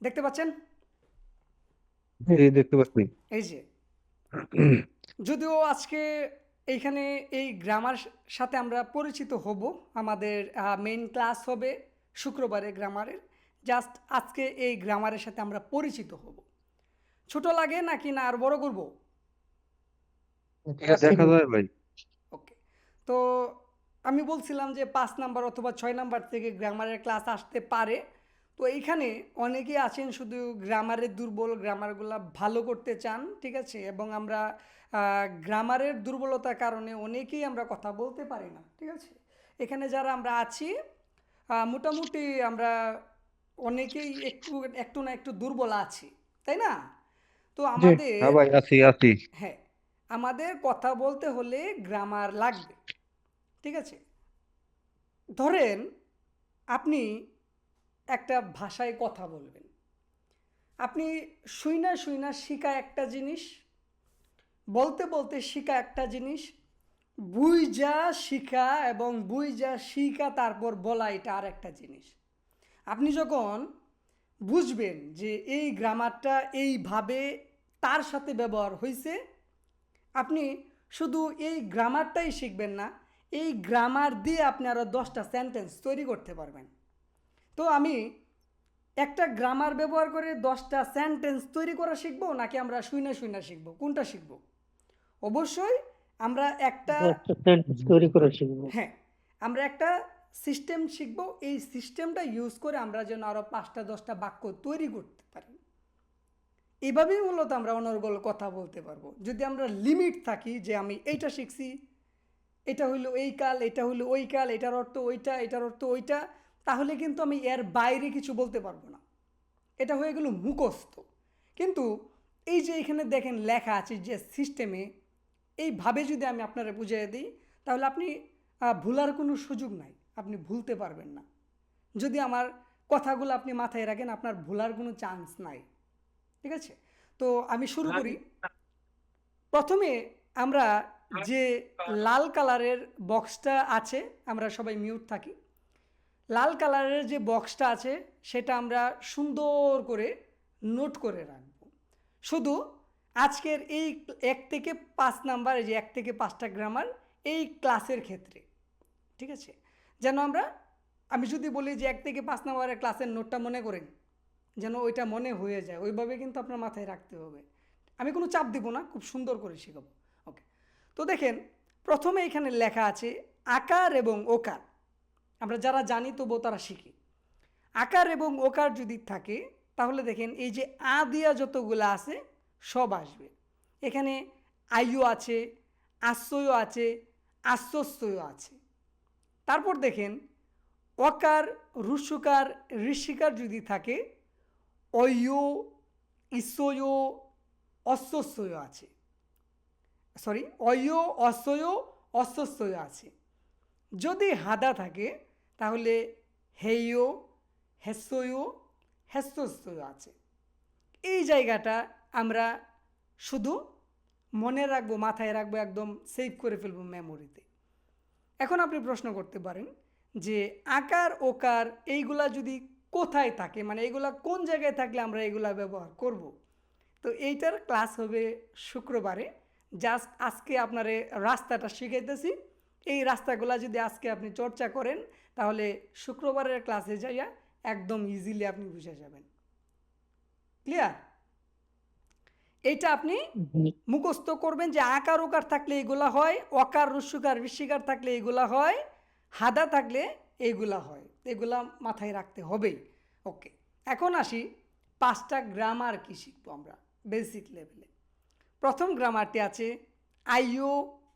দেখতে পাচ্ছেন? জি, দেখতে পাচ্ছি। এই যে যদিও আজকে এইখানে এই গ্রামার সাথে আমরা পরিচিত হব। আমাদের মেইন ক্লাস হবে শুক্রবারে গ্রামারের। জাস্ট আজকে এই গ্রামারের সাথে আমরা পরিচিত হব। ছোট লাগে নাকি না আর বড় করব? এটা দেখা যায় ভাই। ওকে। তো আমি বলছিলাম যে ৫ নাম্বার অথবা ৬ নাম্বার থেকে গ্রামারের ক্লাস আসতে পারে। তো এইখানে অনেকেই আছেন শুধু গ্রামারের দুর্বল, গ্রামারগুলা ভালো করতে চান, ঠিক আছে? এবং আমরা গ্রামারের দুর্বলতার কারণে অনেকেই আমরা কথা বলতে পারি না, ঠিক আছে? এখানে যারা আমরা আছি মোটামুটি আমরা অনেকেই একটু একটু না একটু দুর্বল আছি, তাই না? তো জি, আমাদের হ্যাঁ ভাই, আছি আছি। হ্যাঁ, আমাদের কথা বলতে হলে গ্রামার লাগবে, ঠিক আছে? ধরেন আপনি একটা ভাষায় কথা বলবেন। আপনি শুইনা শুইনা শিখা একটা জিনিস, বলতে বলতে শিখা একটা জিনিস, বুইঝা শিখা এবং বুইঝা শিখা তারপর বলা এটা আর একটা জিনিস। আপনি যখন বুঝবেন যে এই গ্রামারটা এইভাবে তার সাথে ব্যবহার হয়েছে, আপনি শুধু এই গ্রামারটাই শিখবেন না, এই গ্রামার দিয়ে আপনি আরও 10টা সেন্টেন্স তৈরি করতে পারবেন। তো আমি একটা গ্রামার ব্যবহার করে 10টা সেন্টেন্স তৈরি করা শিখবো নাকি আমরা শুইনা শুইনা শিখবো, কোনটা শিখবো? অবশ্যই আমরা একটা, 10টা সেন্টেন্স তৈরি করা শিখবো। হ্যাঁ, আমরা একটা সিস্টেম শিখবো। এই সিস্টেমটা ইউজ করে আমরা যেন আরও 5টা 10টা বাক্য তৈরি করতে পারি। এভাবেই মূলত আমরা অনর্গল কথা বলতে পারবো। যদি আমরা লিমিট থাকি যে আমি এইটা শিখছি, এটা হইলো এই কাল, এটা হইলো ওই কাল, এটার অর্থ ওইটা, এটার অর্থ ওইটা, তাহলে কিন্তু আমি এর বাইরে কিছু বলতে পারবো না। এটা হয়ে গেল মুখস্থ। কিন্তু এই যে এখানে দেখেন লেখা আছে যে সিস্টেমে, এইভাবে যদি আমি আপনারা বুঝিয়ে দিই তাহলে আপনি ভুলার কোনো সুযোগ নাই, আপনি ভুলতে পারবেন না। যদি আমার কথাগুলো আপনি মাথায় রাখেন আপনার ভুলার কোনো চান্স নাই, ঠিক আছে? তো আমি শুরু করি। প্রথমে আমরা যে লাল কালারের বক্সটা আছে, আমরা সবাই মিউট থাকি, লাল কালারের যে বক্সটা আছে সেটা আমরা সুন্দর করে নোট করে রাখব। শুধু আজকের এই 1 থেকে 5 নাম্বার, এই যে 1 থেকে 5টা গ্রামার এই ক্লাসের ক্ষেত্রে, ঠিক আছে? যেন আমরা, আমি যদি বলি যে 1 থেকে 5 নাম্বারের ক্লাসের নোটটা মনে করেন, যেন ওইটা মনে হয়ে যায়, ওইভাবে কিন্তু আপনার মাথায় রাখতে হবে। আমি কোনো চাপ দিব না, খুব সুন্দর করে শেখাবো। ওকে। তো দেখেন প্রথমে এখানে লেখা আছে আকার এবং ওকার। আমরা যারা জানি তবুও তারা শিখি। আকার এবং ওকার যদি থাকে তাহলে দেখেন এই যে আ দিয়া যতগুলো আছে সব আসবে। এখানে আইও আছে, আশ্রয় আছে, আশ্বস্যয় আছে। তারপর দেখেন অকার, রুসুকার, ঋষিকার যদি থাকে অয়, ইসয়, অশ্বস্যয় আছে। সরি, অয়, অশ্বয়, অশ্বস্যয় আছে। যদি হাদা থাকে তাহলে হেয়, হেস্যয়, হেস্যস্যয় আছে। এই জায়গাটা আমরা শুধু মনে রাখবো, মাথায় রাখবো, একদম সেভ করে ফেলবো মেমোরিতে। এখন আপনি প্রশ্ন করতে পারেন যে আকার ওকার এইগুলা যদি কোথায় থাকে, মানে এইগুলা কোন জায়গায় থাকলে আমরা এইগুলা ব্যবহার করব? তো এইটার ক্লাস হবে শুক্রবারে। জাস্ট আজকে আপনারে রাস্তাটা শিখাইতেছি। এই রাস্তাগুলা যদি আজকে আপনি চর্চা করেন তাহলে শুক্রবারের ক্লাসে যাইয়া একদম ইজিলি আপনি বুঝে যাবেন। ক্লিয়ার? এইটা আপনি হুম। মুখস্থ করবেন যে আকার ওকার থাকলে এগুলা হয়, অকার রস্যকার ঋষিকার থাকলে এগুলা হয়, হাদা থাকলে এইগুলা হয়। এগুলা মাথায় রাখতে হবেই। ওকে। এখন আসি 5টা গ্রামার কি শিখবো আমরা বেসিক লেভেলে। প্রথম গ্রামারটি আছে আইও,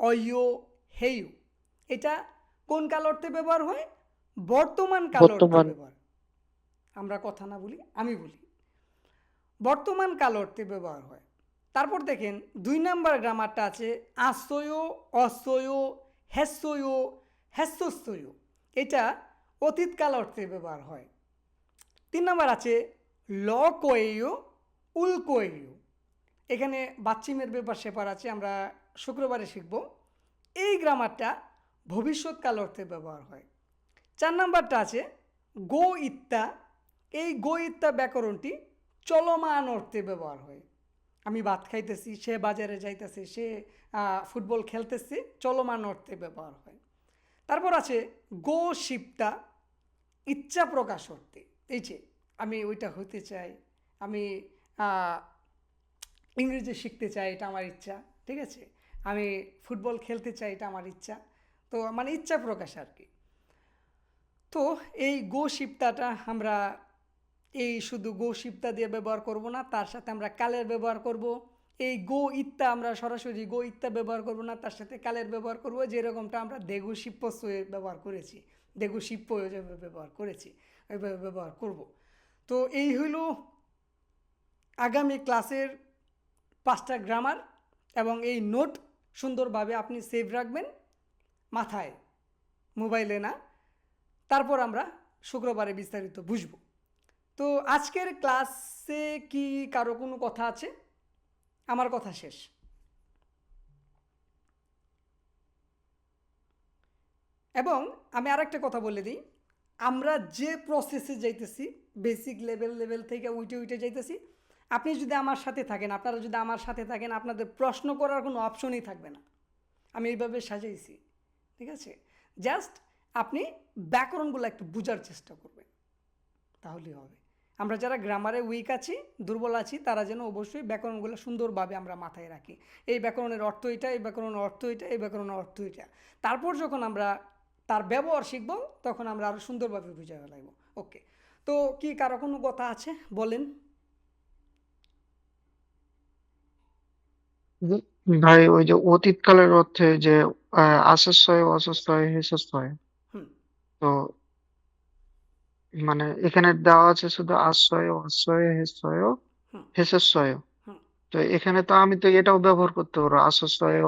অয়ো, হেয়ু। এটা কোন কাল অর্থে ব্যবহার হয়? বর্তমান কাল অর্থে বর্তমান। ব্যবহার। আমরা কথা না বলি, আমি বলি। বর্তমান কাল অর্থে ব্যবহার হয়। তারপর দেখেন 2 নাম্বার গ্রামারটা আছে আশ্রয়, অশ্রয়, হেস্যয়, হেস্যস্যয়। এটা অতীত কাল অর্থে ব্যবহার হয়। 3 নাম্বার আছে ল কোয়েয়, উল কোয়েয়। এখানে বাচ্চিমের ব্যাপার সেপার আছে, আমরা শুক্রবারে শিখব। এই গ্রামারটা ভবিষ্যৎকাল অর্থে ব্যবহার হয়। 4 নাম্বারটা আছে গো ইত্যা। এই গো ইত্যা ব্যাকরণটি চলমান অর্থে ব্যবহার হয়। আমি ভাত খাইতেছি, সে বাজারে যাইতেছে, সে ফুটবল খেলতেছে, চলমান অর্থে ব্যবহার হয়। তারপর আছে গো শিপ্তা, ইচ্ছা প্রকাশ অর্থে। এই যে আমি ওইটা হইতে চাই, আমি আহ, ইংরেজি শিখতে চাই, এটা আমার ইচ্ছা, ঠিক আছে, আমি ফুটবল খেলতে চাই, এটা আমার ইচ্ছা। তো মানে ইচ্ছা প্রকাশ আর কি। তো এই গো শিপ্তাটা আমরা এই শুধু গো শিপ্তা দিয়ে ব্যবহার করব না, তার সাথে আমরা কালের ব্যবহার করব। এই গো ইত্যা আমরা সরাসরি গো ইত্যা ব্যবহার করব না, তার সাথে কালের ব্যবহার করব, যেরকমটা আমরা দেগু শিপ্পসয়ে ব্যবহার করেছি, দেগু শিপ্প যেভাবে ব্যবহার করেছি ওইভাবে ব্যবহার করব। তো এই হইল আগামী ক্লাসের 5টা গ্রামার, এবং এই নোট সুন্দরভাবে আপনি সেভ রাখবেন মাথায়, মোবাইলে না। তারপর আমরা শুক্রবারে বিস্তারিত বুঝব। তো আজকের ক্লাসে কি কারো কোনো কথা আছে? আমার কথা শেষ। এবং আমি আরেকটা কথা বলে দিই, আমরা যে প্রসেসে যাইতেছি, বেসিক লেভেল থেকে উইটে যাইতেছি, আপনি যদি আমার সাথে থাকেন, আপনারা যদি আমার সাথে থাকেন, আপনাদের প্রশ্ন করার কোনো অপশনই থাকবে না। আমি এইভাবে সাজাইছি, ঠিক আছে? জাস্ট আপনি ব্যাকরণগুলো একটু বোঝার চেষ্টা করবেন, তাহলেই হবে। আমরা যারা গ্রামারে উইক আছি, দুর্বল আছি, তারা যেন অবশ্যই ব্যাকরণগুলো সুন্দরভাবে আমরা মাথায় রাখি। এই ব্যাকরণের অর্থ এটা, এই ব্যাকরণের অর্থ এটা, এই ব্যাকরণের অর্থ এটা। তারপর যখন আমরা তার ব্যবহার শিখব, তখন আমরা আরও সুন্দরভাবে বুঝে ফেলাইব। ওকে, তো কি কারো কোনো কথা আছে বলেন? ভাই ওই যে অতীতকালের অর্থে যে আশস্বয় অশস্বয় হেসস্বয়, হুম তো মানে এখানে দেওয়া আছে শুধু আশ্রয় অশ্রয় হেসস্বয় হুম হেসস্বয়। হুম তো এখানে তো আমি তো এটাও ব্যবহার করতে পারবো, আশস্বয়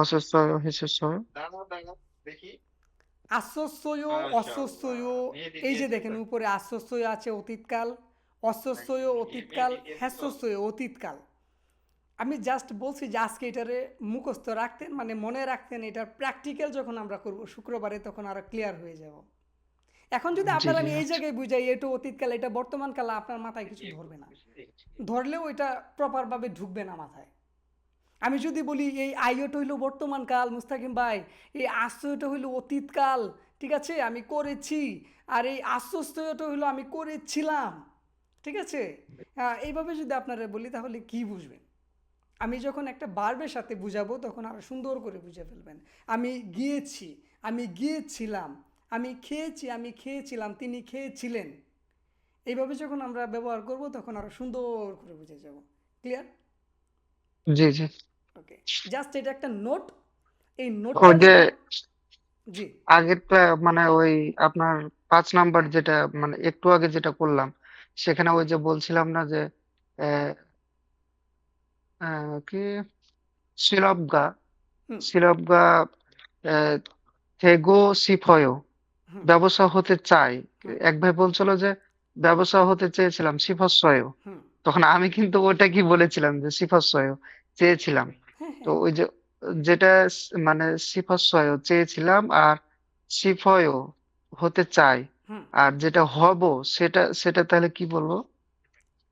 অশস্বয় হেসস্বয়। আশ্বস্যয় অশ্বস্যয়, এই যে দেখেন উপরে আশ্বস্যয় আছে অতীতকাল, অশ্বস্যয় অতীতকাল, হ্যাস্যস্যয় অতীতকাল। আমি জাস্ট বলছি যে আজকে এটারে মুখস্থ রাখতেন, মানে মনে রাখতেন, এটার প্র্যাকটিক্যাল যখন আমরা করব শুক্রবারে, তখন আরো ক্লিয়ার হয়ে যাব। এখন যদি জি আপনার জি আমি এই আচ্ছা। জায়গায় বুঝাই এটা অতীতকাল, এটা বর্তমান কাল, আপনার মাথায় কিছু ধরবে না, ধরলেও এটা প্রপারভাবে ঢুকবে না মাথায়। আমি যদি বলি এই আইওটা হইলো বর্তমান কাল মুস্তাকিম ভাই, এই আশ্রয়টা হইলো অতীতকাল, ঠিক আছে, আমি করেছি, আর এই আশ্বস্তয়টা হইলো আমি করেছিলাম, ঠিক আছে, এইভাবে যদি আপনারা বলি, তাহলে কি বুঝবেন? আমি যখন একটা বার্বের সাথে বুঝাবো, তখন আরো সুন্দর করে বুঝে ফেলবেন। আমি গিয়েছি, আমি গিয়েছিলাম, আমি খেয়েছি, আমি খেয়েছিলাম, তিনি খেয়েছিলেন। এইভাবে যখন আমরা ব্যবহার করব, তখন আরো সুন্দর করে বুঝে যাব। ক্লিয়ার? জি জি। ওকে, জাস্ট এটা একটা নোট। এই ওই নোটটা যে যদি, জি আগেরটা মানে ওই আপনার 5 নাম্বার যেটা মানে একটু আগে যেটা করলাম, সেখানে ওই যে বলছিলাম না যে আহ, কি শিলবগা হুম শিলবগা থেগো সিফয় হুম ব্যবসা হতে চাই। হুম এক ভাই বলছিল যে ব্যবসা হতে চেয়েছিলাম সিফাসয়, হুম, তখন আমি কিন্তু ওটা কি বলেছিলাম যে সিফাসয় চেয়েছিলাম। হ্যাঁ তো হ্যাঁ ওই যে যেটা মানে সিফাসয় চেয়েছিলাম আর সিফয় হতে চাই, হুম, আর যেটা হব সেটা সেটা তাহলে কি বলবো?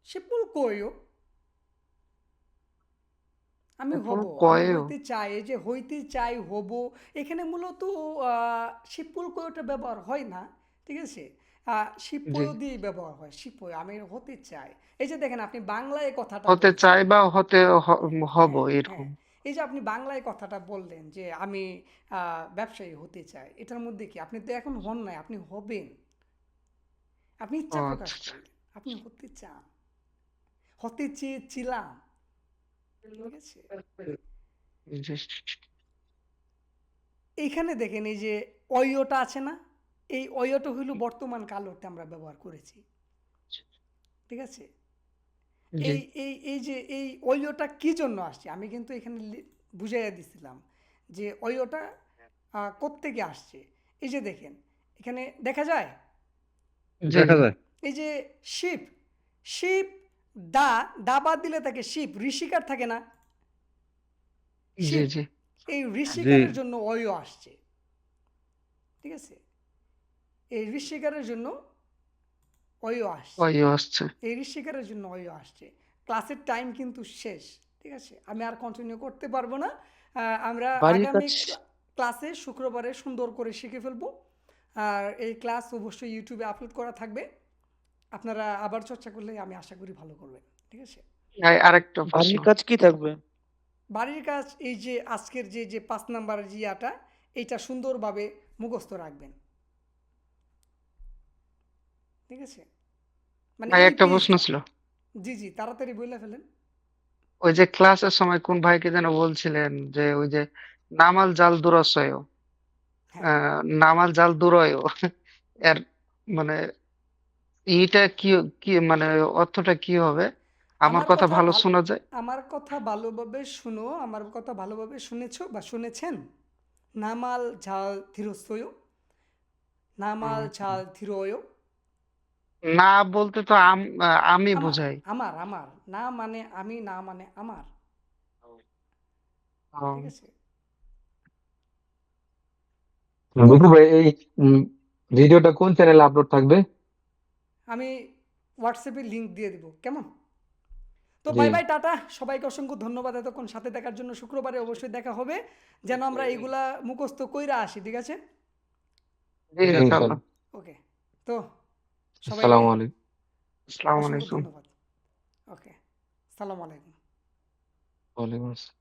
শিপুল কইও, আমি উপর হব, আমি কয়েও। হইতে চাই, এই যে হইতে চাই, হব, এখানে মূলত শিপুল কইটা ব্যবহার হয় না, ঠিক আছে, জি, শিপয় দিয়েই ব্যবহার হয়, শিপয়, আমি হতে চাই। এই যে দেখেন আপনি বাংলায় কথাটা হতে বলছেন, চাই বা হতে হ্যাঁ হব হ্যাঁ এরকম। হ্যাঁ, এই যে আপনি বাংলায় কথাটা বললেন যে আমি ব্যবসায়ী হতে চাই, এটার মধ্যে কি আপনি তো এখন হন নাই, আপনি হবেন, আপনি ও ইচ্ছা প্রকাশ আচ্ছা আচ্ছা। করলেন, আপনি হতে চান, হতে চেয়েছিলাম, ঠিক আছে। জি এইখানে দেখেন এই যে অয়টা আছে না, এই অয়টা হইল বর্তমান কাল অর্থে আমরা ব্যবহার করেছি, ঠিক আছে। জি এই এই এই যে এই অয়টা কি জন্য আসছে, আমি কিন্তু এখানে বুঝাইয়া দিছিলাম যে অয়টা কোত্থেকে আসছে। এই যে দেখেন, এখানে দেখা যায়, জি দেখা জি যায়। এই যে শিপ, শিপ, দা, দা বাদ দিলে থাকে শিপ, ঋষিকার থাকে না, জি শিপ, জি এই জি ঋষিকারের জন্য অয় আসছে, ঠিক আছে, এই ঋষিকারের জন্য অয়ও আসছে, ওই আসছে। এই ঋষিকারের জন্য অয়ও আসছে। ক্লাসের টাইম কিন্তু শেষ, ঠিক আছে, আমি আর কন্টিনিউ করতে পারবো না। আমরা বাড়ির আগামী কাজ ক্লাসে শুক্রবারে সুন্দর করে শিখে ফেলবো। আর এই ক্লাস অবশ্যই ইউটিউবে আপলোড করা থাকবে, আপনারা আবার চর্চা করলে আমি আশা করি ভালো করবেন, ঠিক আছে। আরেকটা প্রশ্ন। বাড়ির কাজ কি থাকবে? বাড়ির কাজ এই যে আজকের যে 5 নাম্বারের জিয়াটা, এইটা সুন্দরভাবে মুখস্থ রাখবেন, ঠিক আছে, মানে ভাই এই একটা প্রশ্ন পেজটা। ছিল, জি জি, তাড়াতাড়ি বলে ফেলেন। ওই যে ক্লাসের সময় কোন ভাইকে যেন বলছিলেন যে ওই যে নামাল জাল দুরসয়, হ্যাঁ, নামাল জাল দুরয় এর মানে এইটা কি, কি মানে অর্থটা কি হবে? আমার আমার কথা কথা ভালো ভাল শোনা যায়? আমার কথা ভালোভাবে শুনো, আমার কথা ভালোভাবে শুনেছো বা শুনেছেন। নামাল ঝাল থিরস্বয়, নামাল উম, ঝাল থিরয়। না বলতে তো আমি আমার বুঝাই। আমার আমার না মানে আমি, না মানে আমার, ঠিক ও, আছে। বুঝলি ভাই, এই উম, ভিডিওটা কোন চ্যানেলে আপলোড থাকবে? আমি হোয়াটসঅ্যাপে লিংক দিয়ে দিব, কেমন? তো জি বাই বাই, টাটা, সবাইকে অসংখ্য ধন্যবাদ এতক্ষণ সাথে দেখার জন্য। শুক্রবারে অবশ্যই দেখা হবে, যেন আমরা এইগুলা মুখস্থ কইরা আসি, ঠিক আছে। জি জি ইনশাল্লাহ। ইনশাল্লাহ। ওকে, তো সবাইকে আসসালামু আলাইকুম। আসসালামু অসংখ্য আলাইকুম। ধন্যবাদ। ওকে, সালাম আলাইকুম। ওয়ালাইকুম আসসালাম।